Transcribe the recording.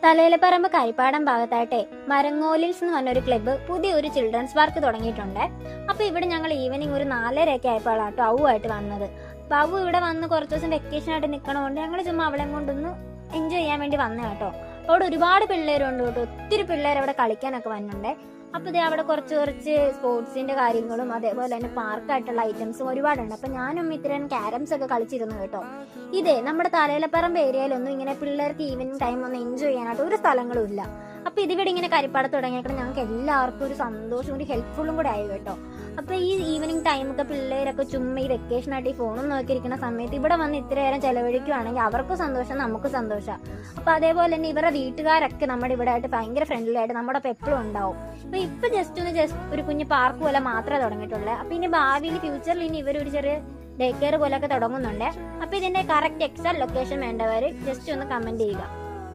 തലയിലപ്പറമ്പ് കരിപ്പാടം ഭാഗത്തായിട്ടെ മരങ്ങോലിൽസ് എന്ന് പറഞ്ഞൊരു ക്ലബ്ബ് പുതിയൊരു ചിൽഡ്രൻസ് പാർക്ക് തുടങ്ങിയിട്ടുണ്ട്. അപ്പൊ ഇവിടെ ഞങ്ങൾ ഈവനിങ് ഒരു 4:30 ആയപ്പോഴാട്ടോ അവുമായിട്ട് വന്നത്. അപ്പൊ അവു ഇവിടെ വന്ന് കുറച്ച് ദിവസം വെക്കേഷൻ ആയിട്ട് നിൽക്കണോണ്ട് ഞങ്ങൾ ചുമ്മാ അവളെ കൊണ്ടൊന്ന് എൻജോയ് ചെയ്യാൻ വേണ്ടി വന്ന കേട്ടോ. അവിടെ ഒരുപാട് പിള്ളേരുണ്ട് കേട്ടോ, ഒത്തിരി പിള്ളേർ അവിടെ കളിക്കാനൊക്കെ വന്നിട്ടുണ്ട്. അപ്പൊ ഇത് അവിടെ കുറച്ച് സ്പോർട്സിന്റെ കാര്യങ്ങളും അതേപോലെ തന്നെ പാർക്കായിട്ടുള്ള ഐറ്റംസും ഒരുപാടുണ്ട്. അപ്പൊ ഞാനും ഇത്രയും ക്യാരംസ് ഒക്കെ കളിച്ചിരുന്നു കേട്ടോ. ഇതേ നമ്മുടെ തലയിലപ്പറമ്പ് ഏരിയയിലൊന്നും ഇങ്ങനെ പിള്ളേർക്ക് ഈവനിങ് ടൈം ഒന്ന് എൻജോയ് ചെയ്യാനായിട്ട് ഒരു സ്ഥലങ്ങളും ഇല്ല. അപ്പൊ ഇതിവിടെ ഇങ്ങനെ കരിപ്പാടത്ത് തുടങ്ങിയേക്കണം ഞങ്ങൾക്ക് എല്ലാവർക്കും ഒരു സന്തോഷവും ഒരു ഹെൽപ്ഫുള്ളും കൂടെ ആയി കേട്ടോ. അപ്പൊ ഈ ഈവനിങ് ടൈമൊക്കെ പിള്ളേരൊക്കെ ചുമ്മാ ഈ വെക്കേഷനായിട്ട് ഈ ഫോണും നോക്കിയിരിക്കുന്ന സമയത്ത് ഇവിടെ വന്ന് ഇത്ര നേരം ചെലവഴിക്കുവാണെങ്കിൽ അവർക്കും സന്തോഷം നമുക്കും സന്തോഷം. അപ്പൊ അതേപോലെ തന്നെ ഇവരുടെ വീട്ടുകാരൊക്കെ നമ്മുടെ ഇവിടെ ആയിട്ട് ഭയങ്കര ഫ്രണ്ട്ലി ആയിട്ട് നമ്മുടെ ഒപ്പം എപ്പോഴും ഉണ്ടാവും. അപ്പൊ ഇപ്പൊ ജസ്റ്റ് ഒരു കുഞ്ഞു പാർക്ക് പോലെ മാത്രമേ തുടങ്ങിയിട്ടുള്ളൂ. അപ്പൊ ഇനി ഭാവിയിൽ ഫ്യൂച്ചറിൽ ഇനി ഇവരൊരു ചെറിയ ഡേ കെയർ പോലെയൊക്കെ തുടങ്ങുന്നുണ്ട്. അപ്പൊ ഇതിന്റെ കറക്റ്റ് എക്സാക്ട് ലൊക്കേഷൻ വേണ്ടവർ ജസ്റ്റ് ഒന്ന് കമന്റ് ചെയ്യുക.